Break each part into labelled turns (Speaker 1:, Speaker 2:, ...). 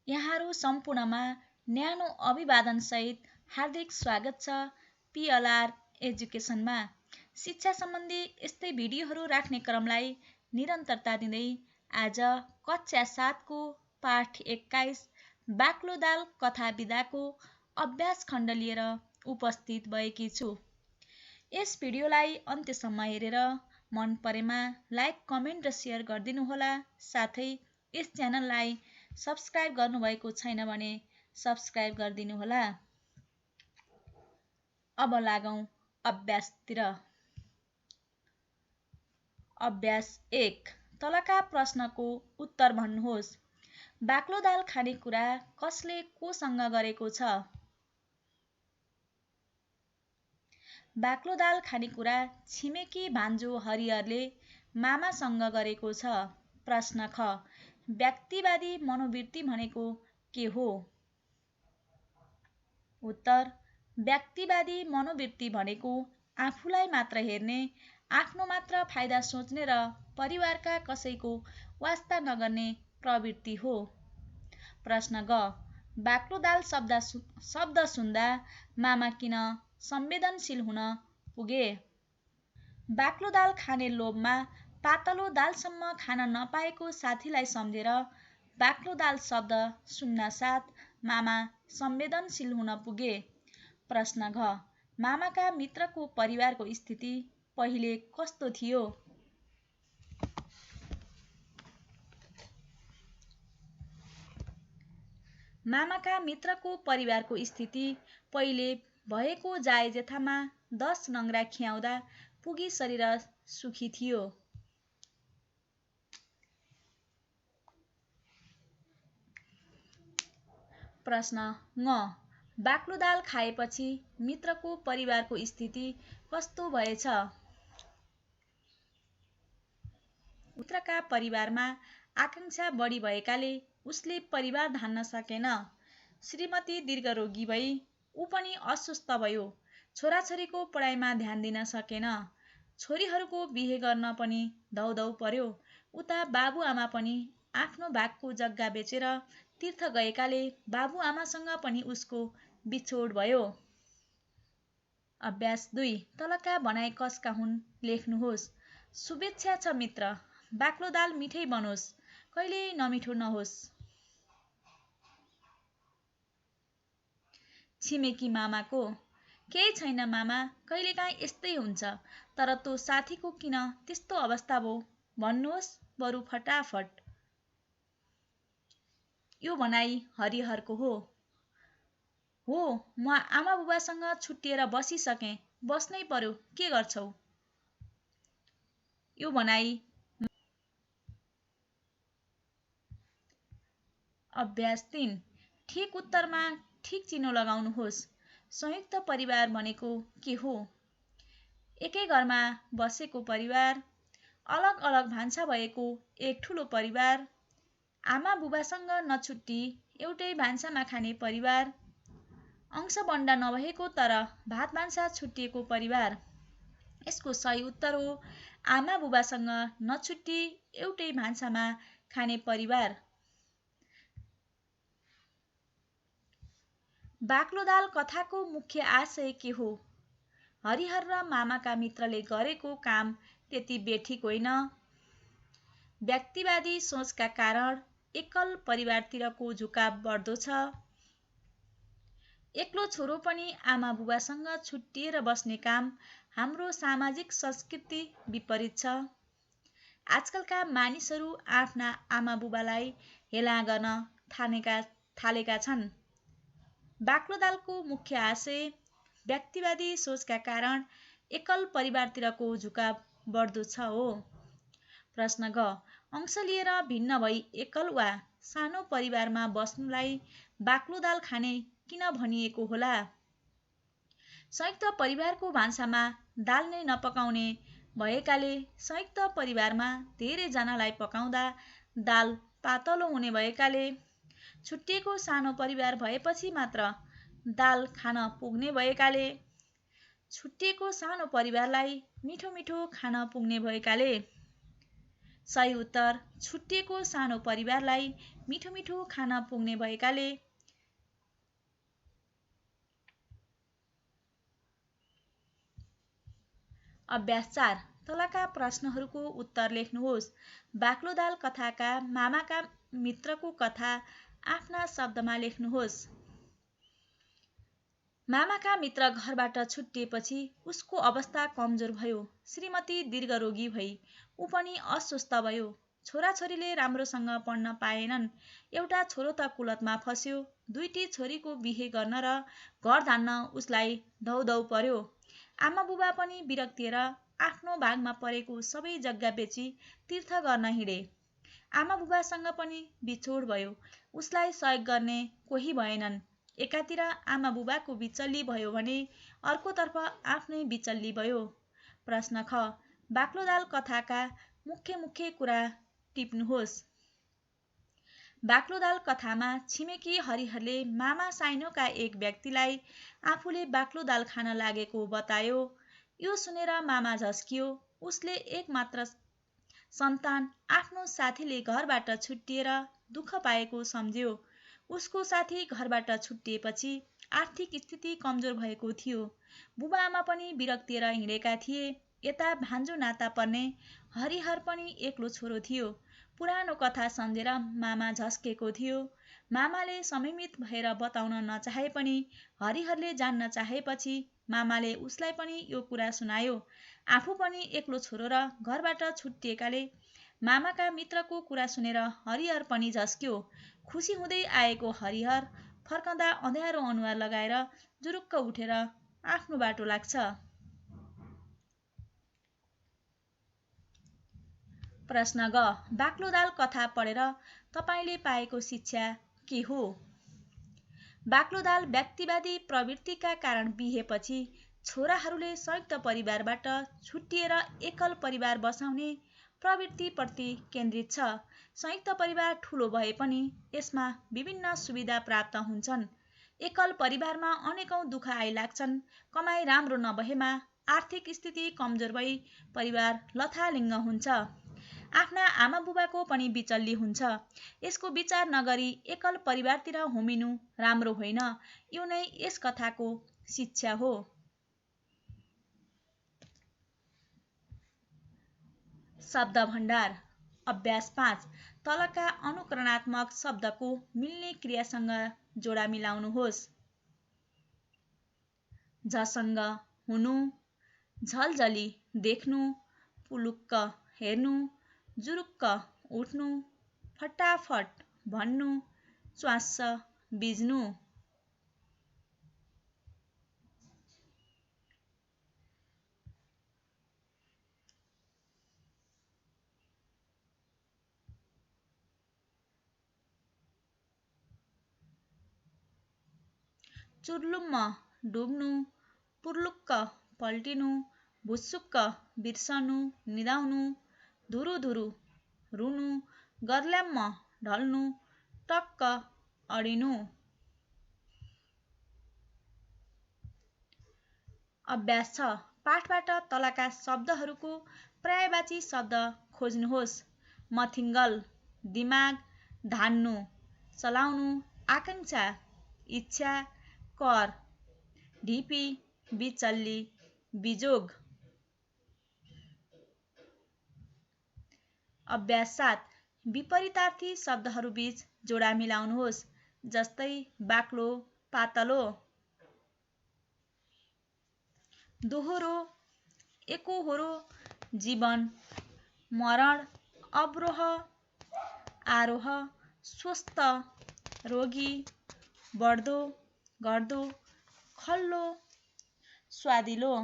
Speaker 1: यहाँहरू सम्पूर्णमा न्यानो अभिवादनसहित हार्दिक स्वागत छ पिएलआर एजुकेसनमा। शिक्षा सम्बन्धी यस्तै भिडियोहरू राख्ने क्रमलाई निरन्तरता दिँदै आज कक्षा 7 को पाठ 21 बाक्लो दाल कथा विधाको अभ्यास खण्ड लिएर उपस्थित भएकी छु। यस भिडियोलाई अन्त्यसम्म हेरेर मन परेमा लाइक, कमेन्ट र सेयर गरिदिनुहोला। साथै यस च्यानललाई सब्स्क्राइब गर्नुभएको छैन भने सब्स्क्राइब गरिदिनुहोला। अब लागौं अभ्यासतिर। अभ्यास 1। तलका प्रश्नको उत्तर भन्नुहोस्। बाक्लो दाल खाने कुरा कसले कोसँग गरेको छ? बाक्लो दाल खाने कुरा छिमेकी भान्जो हरिहरले मामासँग गरेको छ। प्रश्न ख। व्यक्तिवादी मनोवृत्ति भनेको के हो? उत्तर। व्यक्तिवादी मनोवृत्ति भनेको आफूलाई मात्र हेर्ने, आफ्नो मात्र फाइदा सोच्ने र परिवारका कसैको वास्ता नगर्ने प्रवृत्ति हो। प्रश्न ग। बाक्लो दाल शब्द सुन्दा मामा किन संवेदनशील हुन पुगे? बाक्लो दाल खाने लोभमा पातलो दालसम्म खान नपाएको साथीलाई सम्झेर बाक्लो दाल शब्द सुन्नासाथ मामा संवेदनशील हुन पुगे। प्रश्न घ। मामाका मित्रको परिवारको स्थिति पहिले कस्तो थियो? मामाका मित्रको परिवारको स्थिति पहिले भएको जायजेथामा 10 नङ्ग्रा खियाउँदा पुगी शरीर सुखी थियो। प्रश्न ङ। बाक्लो दाल खाएपछि मित्रको परिवारको स्थिति कस्तो भएछ? मित्रका परिवारमा आकांक्षा बढी भएकाले उसले परिवार धान्न सकेन। श्रीमती दीर्घरोगी भई ऊ पनि अस्वस्थ भयो। छोराछोरीको पढाइमा ध्यान दिन सकेन। छोरीहरूको बिहे गर्न पनि धौधौ पर्यो। उता बाबुआमा पनि आफ्नो भागको जग्गा बेचेर तीर्थ गएकाले बाबुआमासँग पनि उसको बिछोड भयो। अभ्यास 2। तलका भनाइ कसका हुन् लेख्नुहोस्। शुभेच्छा छ मित्र, बाक्लो दाल मिठै बनोस्, कहिल्यै नमिठो नहोस्। छिमेकी मामाको। केही छैन मामा, कहिलेकाहीँ यस्तै हुन्छ, तर तँ साथीको किन त्यस्तो अवस्था भो भन्नुहोस् बरु फटाफट। यो भनाइ हरिहरको हो। हो, म आमा बुबासँग छुट्टिएर बसिसकेँ, बस्नै पर्यो, के गर्छौ? यो भनाइ। अभ्यास 3। ठिक उत्तरमा ठिक चिनो लगाउनुहोस्। संयुक्त परिवार भनेको के हो? एकै घरमा बसेको परिवार, अलग अलग भान्सा भएको एक ठुलो परिवार, आमा बुबासँग नछुट्टी एउटै भान्सामा खाने परिवार, अंशबण्डा नभएको तर भात भान्सा छुट्टिएको परिवार। यसको सही उत्तर हो आमा बुबासँग नछुट्टी एउटै भान्सामा खाने परिवार। बाक्लो दाल कथाको मुख्य आशय के हो? हरिहर र मामाका मित्रले गरेको काम त्यति बेठिक होइन। व्यक्तिवादी सोचका कारण एकल परिवारतिरको झुकाव बढ्दो छ। एक्लो छोरो पनि आमा बुबासँग छुट्टिएर बस्ने काम हाम्रो सामाजिक संस्कृति विपरीत छ। आजकलका मानिसहरू आफ्ना आमा बुबालाई हेला गर्न थालेका छन्। बाक्लो दालको मुख्य आशय व्यक्तिवादी सोचका कारण एकल परिवारतिरको झुकाव बढ्दो छ हो। प्रश्न ग। अंश लिएर भिन्न भई एकल वा सानो परिवारमा बस्नुलाई बाक्लो दाल खाने किन भनिएको होला? संयुक्त परिवारको भान्सामा दाल नै नपकाउने भएकाले संयुक्त परिवारमा धेरै जनालाई पकाउँदा दाल पातलो हुने भएकाले छुट्टिएको सानो परिवार भएपछि मात्र दाल खान पुग्ने भएकाले छुट्टिएको सानो परिवारलाई मिठो मिठो खान पुग्ने भएकाले सही उत्तर। छुट्टिएको सानो परिवारलाई मिठो मिठो खान पुग्ने भएकाले। अभ्यास 4, तलका प्रश्नहरूको उत्तर लेख्नुहोस्। बाक्लो दाल कथाका मामाका मित्रको कथा आफ्ना शब्दमा लेख्नुहोस्। मामाका मित्र घरबाट छुट्टिएपछि उसको अवस्था कमजोर भयो। श्रीमती दीर्घरोगी भई ऊ पनि अस्वस्थ भयो। छोराछोरीले राम्रोसँग पढ्न पाएनन्। एउटा छोरो त कुलतमा फस्यो। दुईटी छोरीको बिहे गर्न र घर धान्न उसलाई धौधौ पर्यो। आमा बुबा पनि विरक्तिएर आफ्नो भागमा परेको सबै जग्गा बेची तीर्थ गर्न हिँडे। आमा बुबासँग पनि बिछोड भयो। उसलाई सहयोग गर्ने कोही भएनन्। एकातिर आमा बुबाको बिचल्ली भयो भने अर्कोतर्फ आफ्नै बिचल्ली भयो। प्रश्न ख, बाक्लो दाल कथाका मुख्य मुख्य कुरा टिप्नुहोस्। बाक्लो दाल कथामा छिमेकी हरिहरले मामा साइनोका एक व्यक्तिलाई आफूले बाक्लो दाल खान लागेको बतायो। यो सुनेर मामा झस्कियो। उसले एकमात्र सन्तान आफ्नो साथीले घरबाट छुट्टिएर दुःख पाएको सम्झ्यो। उसको साथी घरबाट छुट्टिएपछि आर्थिक स्थिति कमजोर भएको थियो। बुबाआमा पनि विरक्तिएर हिँडेका थिए। यता भान्जो नाता पर्ने हरिहर पनि एक्लो छोरो थियो। पुरानो कथा सम्झेर मामा झस्केको थियो। मामाले संयमित भएर बताउन नचाहे पनि हरिहरले जान्न चाहेपछि मामाले उसलाई पनि यो कुरा सुनायो। आफू पनि एक्लो छोरो र घरबाट छुट्टिएकाले मामाका मित्रको कुरा सुनेर हरिहर पनि झस्क्यो। खुसी हुँदै आएको हरिहर फर्कँदा अँध्यारो अनुहार लगाएर जुरुक्क उठेर आफ्नो बाटो लाग्छ। प्रश्न ग, बाक्लो दाल कथा पढेर तपाईले पाएको शिक्षा के हो? बाक्लो दाल व्यक्तिवादी प्रवृत्तिका कारण बिहेपछि छोराहरूले संयुक्त परिवारबाट छुट्टिएर एकल परिवार बसाउने प्रवृत्तिप्रति केन्द्रित छ। संयुक्त परिवार ठूलो भए पनि यसमा विभिन्न सुविधा प्राप्त हुन्छन्। एकल परिवारमा अनेकौं दुःख आइलाग्छन्। कमाई राम्रो नभएमा आर्थिक स्थिति कमजोर भई परिवार लथालिङ्ग हुन्छ। आफ्ना आमा बुबाको पनि बिचल्ली हुन्छ। यसको विचार नगरी एकल परिवारतिर होमिनु राम्रो होइन। यो नै यस कथाको शिक्षा हो। शब्द भण्डार। अभ्यास 5, तलका अनुकरणात्मक शब्दको मिल्ने क्रियासँग जोडा मिलाउनुहोस्। झसँग हुनु, झलझली देख्नु, पुलुक्क हेर्नु, जुरुक्क उठ्नु, फटाफट भन्नु, च्वास्स बिज्नु। चुर्लुम्म डुब्नु, पुर्लुक्क पल्टिनु, भुस्सुक्क बिर्सनु निदाउनु, धुरुधुरु रुनु, गर्ल्याम्म ढल्नु, टक्क अडिनु। अभ्यास 6, पाठबाट तलका शब्दहरूको पर्यायवाची शब्द खोज्नुहोस्। मथिङ्गल, दिमाग, धान्नु, चलाउनु, आकाङ्क्षा, इच्छा, कर, ढिपी, बिचल्ली, बिजोग। अभ्यास 7, विपरीतार्थी शब्दहरूबीच जोडा मिलाउनुहोस्। जस्तै बाक्लो, पातलो। दोहोरो, एकोहोरो, जीवन, मरण, अवरोह, आरोह, स्वस्थ, रोगी, बढ्दो, घट्दो, खल्लो, स्वादिलो।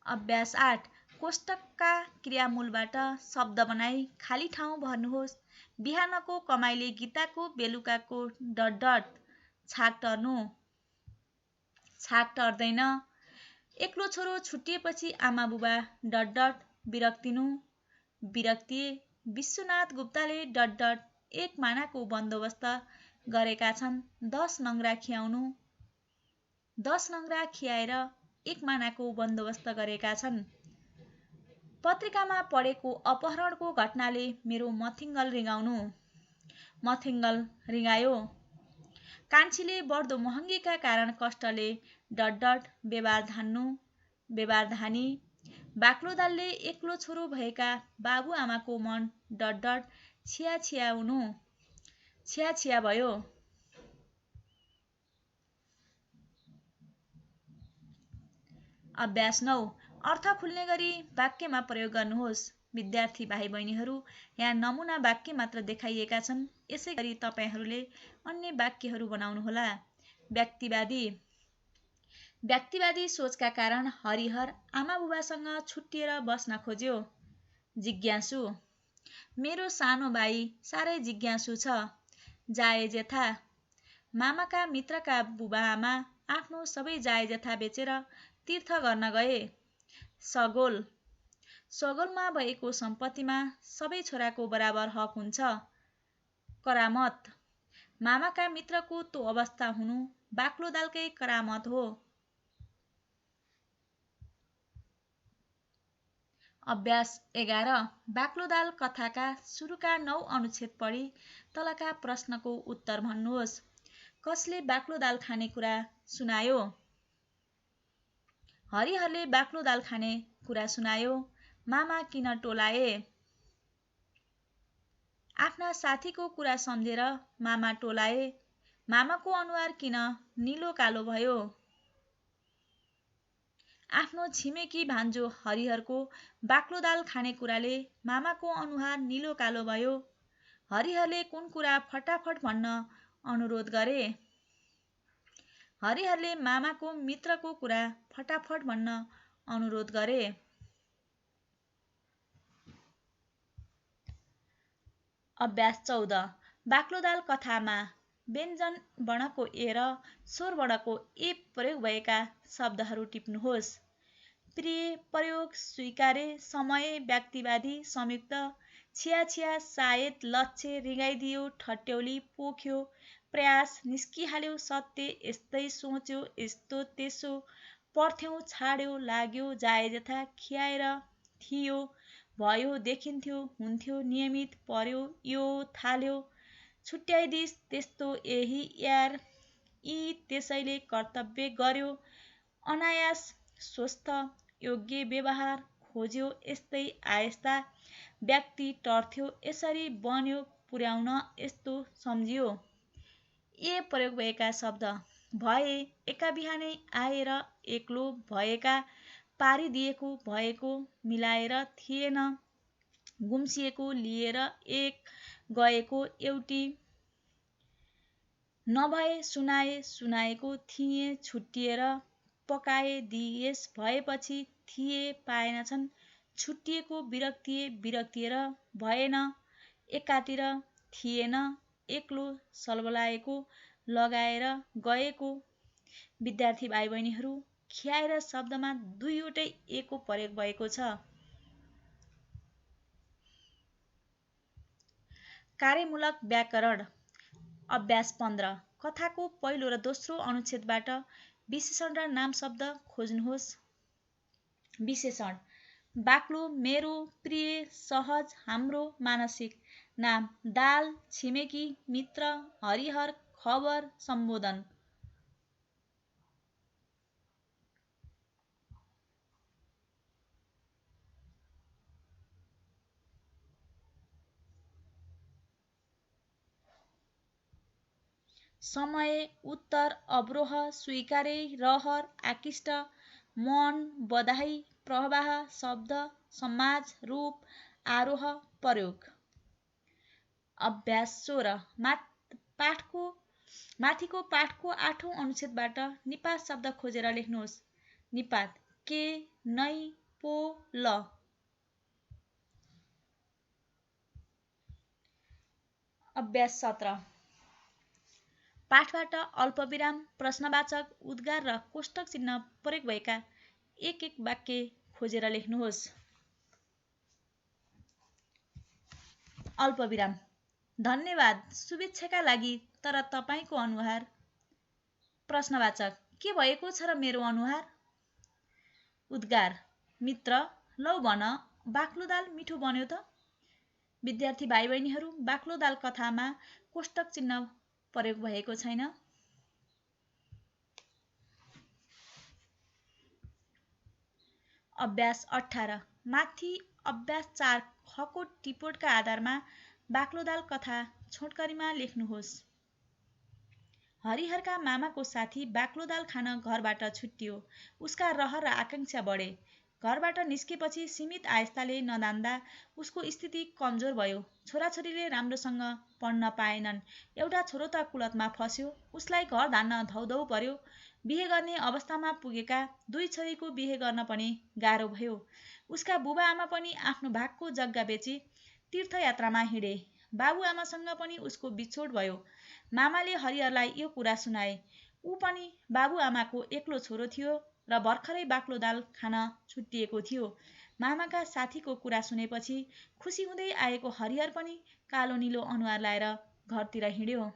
Speaker 1: अभ्यास 8, कोष्टकका क्रियामूलबाट शब्द बनाई खाली ठाउँ भर्नुहोस्। बिहानको कमाइले गीताको बेलुकाको ... छाक टर्नु, छाक टर्दैन। एक्लो छोरो छुट्टिएपछि आमा बुबा ... विरक्तिनु, विरक्तिए। विश्वनाथ गुप्ताले ... एक मानाको बन्दोबस्त गरेका छन्। 10 नङ्ग्रा खियाउनु, 10 नङ्ग्रा खियाएर एक मानाको बन्दोबस्त गरेका छन्। पत्रिकामा पढेको अपहरणको घटनाले मेरो मथिङ्गल रिँगायो। कान्छीले बढ्दो महँगीका कारण कष्टले डट बेबारधानी। बाक्लो दालले एक्लो छोरो भएका बाबुआमाको मन डट छिया भयो। अभ्यास 9 अर्थ खुल्ने गरी वाक्यमा प्रयोग गर्नुहोस्। विद्यार्थी भाइ बहिनीहरू, यहाँ नमुना वाक्य मात्र देखाइएका छन्। यसै गरी तपाईहरूले अन्य वाक्यहरू बनाउनुहोला। व्यक्तिवादी सोचका कारण हरिहर आमाबुबासँग छुट्टिएर बस्न खोज्यो। जिज्ञासु, मेरो सानो भाइ साह्रै जिज्ञासु छ। जायजेथा, मामाका मित्रका बुबाआमा आफ्नो सबै जायजेथा बेचेर तीर्थ गर्न गए। सगोलमा भएको सम्पत्तिमा सबै छोराको बराबर हक हुन्छ। करामत, मामाका मित्रको त्यो अवस्था हुनु बाक्लो दालकै करामत हो। अभ्यास 11 बाक्लो दाल कथाका सुरुका 9 अनुच्छेद पढी तलका प्रश्नको उत्तर भन्नुहोस्। कसले बाक्लो दाल खाने कुरा सुनायो? हरिहरले बाक्लो दाल खाने कुरा सुनायो। मामा किन टोलाए? आफ्ना साथीको कुरा सम्झेर मामा टोलाए। मामाको अनुहार किन निलो कालो भयो? आफ्नो छिमेकी भान्जो हरिहरको बाक्लो दाल खाने कुराले मामाको अनुहार निलो कालो भयो। हरिहरले कुन कुरा फटाफट भन्न अनुरोध गरे? हरिहरले मामाको मित्रको कुरा फटाफट भन्न अनुरोध गरे। अभ्यास 14 बाक्लो दाल कथामा व्यञ्जन वर्णको ए र स्वर वर्णको ए प्रयोग भएका शब्दहरू टिप्नुहोस्। प्रिय, प्रयोग, स्वीकार्य, समय, व्यक्तिवादी, संयुक्त, छिया, सायद, लक्ष्य, रिँगाइदियो, ठट्यौली, पोख्यो, प्रयास, निस्किहाल्यो, सत्य, यस्तै, सोच्यो, यस्तो, त्यसो, पढ्थ्यौँ, छाड्यो, लाग्यो, जायजेथा, खियाएर, थियो, भयो, देखिन्थ्यो, हुन्थ्यो, नियमित, पर्यो, यो, थाल्यो, छुट्याइदिस, त्यस्तो, यही, यार, यी, त्यसैले, कर्तव्य, गर्यो, अनायास, स्वस्थ, योग्य, व्यवहार, खोज्यो, यस्तै, आयस्ता, व्यक्ति, टर्थ्यो, यसरी, बन्यो, पुर्याउन, यस्तो, सम्झियो। ए प्रयोग भएका शब्द भए, एका बिहानै आएर, एक्लो, भएका, पारिदिएको, भएको, मिलाएर, थिएन, गुम्सिएको, लिएर, एक, गएको, एउटी, नभए, सुनाए, सुनाएको, थिए, छुट्टिएर, पकाए, दिएस, भएपछि, थिए, पाएनछन्, छुट्टिएको, विरक्तिएर, भएन, एकातिर, थिएन, एक्लो, सलबलाएको, लगाएर, गएको। विद्यार्थी भाइ बहिनीहरू, खियाएर शब्दमा 2 वटै एको प्रयोग भएको छ। कार्यमूलक व्याकरण अभ्यास 15 कथाको पहिलो र दोस्रो अनुच्छेदबाट विशेषण र नाम शब्द खोज्नुहोस्। विशेषण बाक्लो, मेरो, प्रिय, सहज, हाम्रो, मानसिक। नाम दाल, छिमेकी, मित्र, हरिहर, खबर, सम्बोधन। समय, उत्तर, अवरोह, स्वीकार्य, रहर, आकृष्ट, मन, बधाई, प्रवाह, शब्द, समाज, रूप, आरोह, प्रयोग। अभ्यास 16 माथिको पाठको 8औं अनुच्छेदबाट निपात शब्द खोजेर लेख्नुहोस्। निपात के, नै, पो, ल। अभ्यास 17 पाठबाट अल्पविराम, प्रश्नवाचक, उद्गार र कोष्टक चिन्ह प्रयोग भएका एक वाक्य खोजेर लेख्नुहोस्। अल्पविराम धन्यवाद शुभेच्छाका लागि, तर तपाईँको अनुहार। प्रश्नवाचक के भएको छ र मेरो अनुहार? उद्गार मित्र लौ भन बाक्लो दाल मिठो बन्यो त। विद्यार्थी भाइ बहिनीहरू बाक्लो दाल कथामा कोष्टक चिन्ह प्रयोग भएको छैन। अभ्यास 18 माथि अभ्यास 4 खको टिपोटका आधारमा बाक्लो दाल कथा छोटकरीमा लेख्नुहोस्। हरिहरका मामाको साथी बाक्लो दाल खान घरबाट छुट्टियो। उसका रहर र आकांक्षा बढे। घरबाट निस्केपछि सीमित आयस्ताले नदान्दा उसको स्थिति कमजोर भयो। छोराछोरीले राम्रोसँग पढ्न पाएनन्। एउटा छोरो त कुलतमा फस्यो। उसलाई घर धान्न धौधौ पर्यो। बिहे गर्ने अवस्थामा पुगेका दुई छोरीको बिहे गर्न पनि गाह्रो भयो। उसका बुबा आमा पनि आफ्नो भागको जग्गा बेची तीर्थयात्रामा हिँडे। बाबुआमासँग पनि उसको बिछोड भयो। मामाले हरिहरलाई यो कुरा सुनाए। ऊ पनि बाबुआमाको एक्लो छोरो थियो र भर्खरै बाक्लो दाल खान छुट्टिएको थियो। मामाका साथीको कुरा सुनेपछि खुसी हुँदै आएको हरिहर पनि कालो निलो अनुहार लाएर घरतिर हिँड्यो।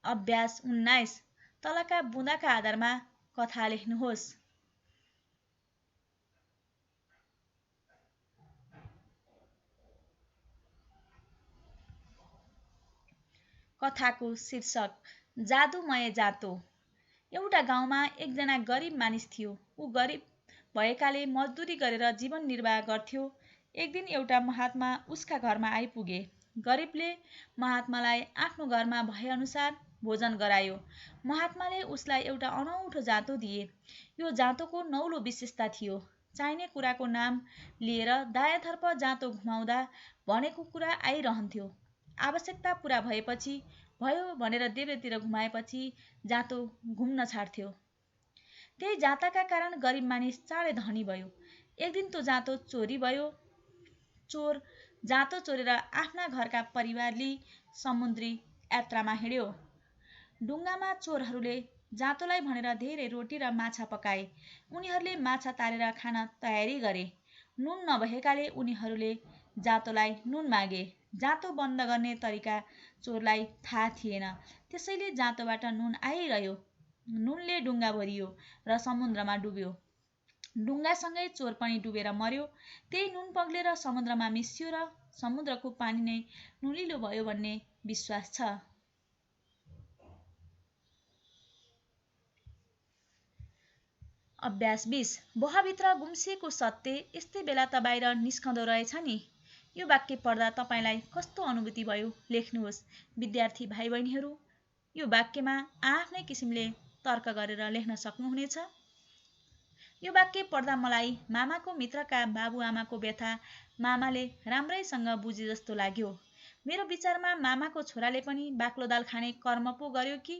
Speaker 1: अभ्यास 19 तलका बुँदाका आधारमा कथा लेख्नुहोस्। कथाको शीर्षक जादुमय जातो। एउटा गाउँमा एकजना गरिब मानिस थियो। ऊ गरिब भएकाले मजदुरी गरेर जीवन निर्वाह गर्थ्यो। एक दिन एउटा महात्मा उसका घरमा आइपुगे। गरिबले महात्मालाई आफ्नो घरमा भएअनुसार भोजन गरायो। महात्माले उसलाई एउटा अनौठो जाँतो दिए। यो जाँतोको नौलो विशेषता थियो। चाहिने कुराको नाम लिएर दायाँतर्फ जाँतो घुमाउँदा भनेको कुरा आइरहन्थ्यो। आवश्यकता पूरा भएपछि भयो भनेर देब्रेतिर घुमाएपछि जाँतो घुम्न छाड्थ्यो। त्यही जाँताका कारण गरिब मानिस चाँडै धनी भयो। एक दिन त्यो जाँतो चोरी भयो। चोर जाँतो चोरेर आफ्ना घरका परिवार लिई समुद्री यात्रामा हिँड्यो। डुङ्गामा चोरहरूले जाँतोलाई भनेर धेरै रोटी र माछा पकाए। उनीहरूले माछा तारेर खान तयारी गरे। नुन नभएकाले उनीहरूले जाँतोलाई नुन मागे। जाँतो बन्द गर्ने तरिका चोरलाई थाहा थिएन। त्यसैले जाँतोबाट नुन आइरह्यो। नुनले डुङ्गा भरियो र समुद्रमा डुब्यो। डुङ्गासँगै चोर पनि डुबेर मर्यो। त्यही नुन पग्लेर समुद्रमा मिसियो र समुद्रको पानी नै नुनिलो भयो भन्ने विश्वास छ। अभ्यास 20 बोहाभित्र गुम्सिएको सत्य यस्तै बेला त बाहिर निस्कँदो रहेछ नि। यो वाक्य पढ्दा तपाईँलाई कस्तो अनुभूति भयो लेख्नुहोस्। विद्यार्थी भाइ बहिनीहरू यो वाक्यमा आफ्नै किसिमले तर्क गरेर लेख्न सक्नुहुनेछ। यो वाक्य पढ्दा मलाई मामाको मित्रका बाबुआमाको व्यथा मामाले राम्रैसँग बुझे जस्तो लाग्यो। मेरो विचारमा मामाको छोराले पनि बाक्लो दाल खाने कर्म पो गर्यो कि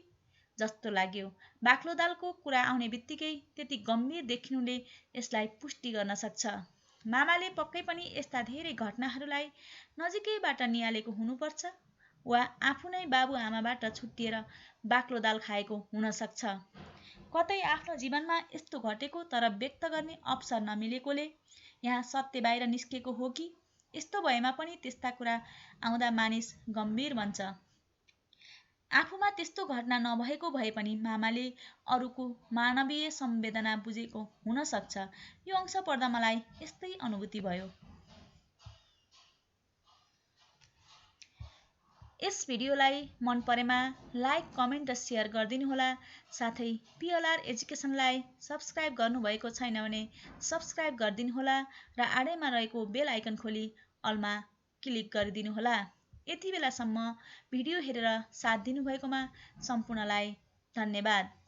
Speaker 1: जस्तो लाग्यो। बाक्लो दालको कुरा आउने बित्तिकै त्यति गम्भीर देखिनुले यसलाई पुष्टि गर्न सक्छ। मामाले पक्कै पनि यस्ता धेरै घटनाहरूलाई नजिकैबाट निहालेको हुनुपर्छ वा आफू नै बाबुआमाबाट छुट्टिएर बाक्लो दाल खाएको हुन सक्छ। कतै आफ्नो जीवनमा यस्तो घटेको तर व्यक्त गर्ने अवसर नमिलेकोले यहाँ सत्य बाहिर निस्केको हो कि? यस्तो भएमा पनि त्यस्ता कुरा आउँदा मानिस गम्भीर बन्छ। आफूमा त्यस्तो घटना नभएको भए पनि मामाले अरूको मानवीय संवेदना बुझेको हुन सक्छ। यो अंश पढ्दा मलाई यस्तै अनुभूति भयो। यस भिडियोलाई मन परेमा लाइक, कमेन्ट र सेयर गरिदिनुहोला। साथै पिएलआर एजुकेसनलाई सब्स्क्राइब गर्नुभएको छैन भने सब्स्क्राइब गरिदिनुहोला र आडैमा रहेको बेल आइकन खोली अलमा क्लिक गरिदिनुहोला। यति बेलासम्म भिडियो हेरेर साथ दिनुभएकोमा सम्पूर्णलाई धन्यवाद।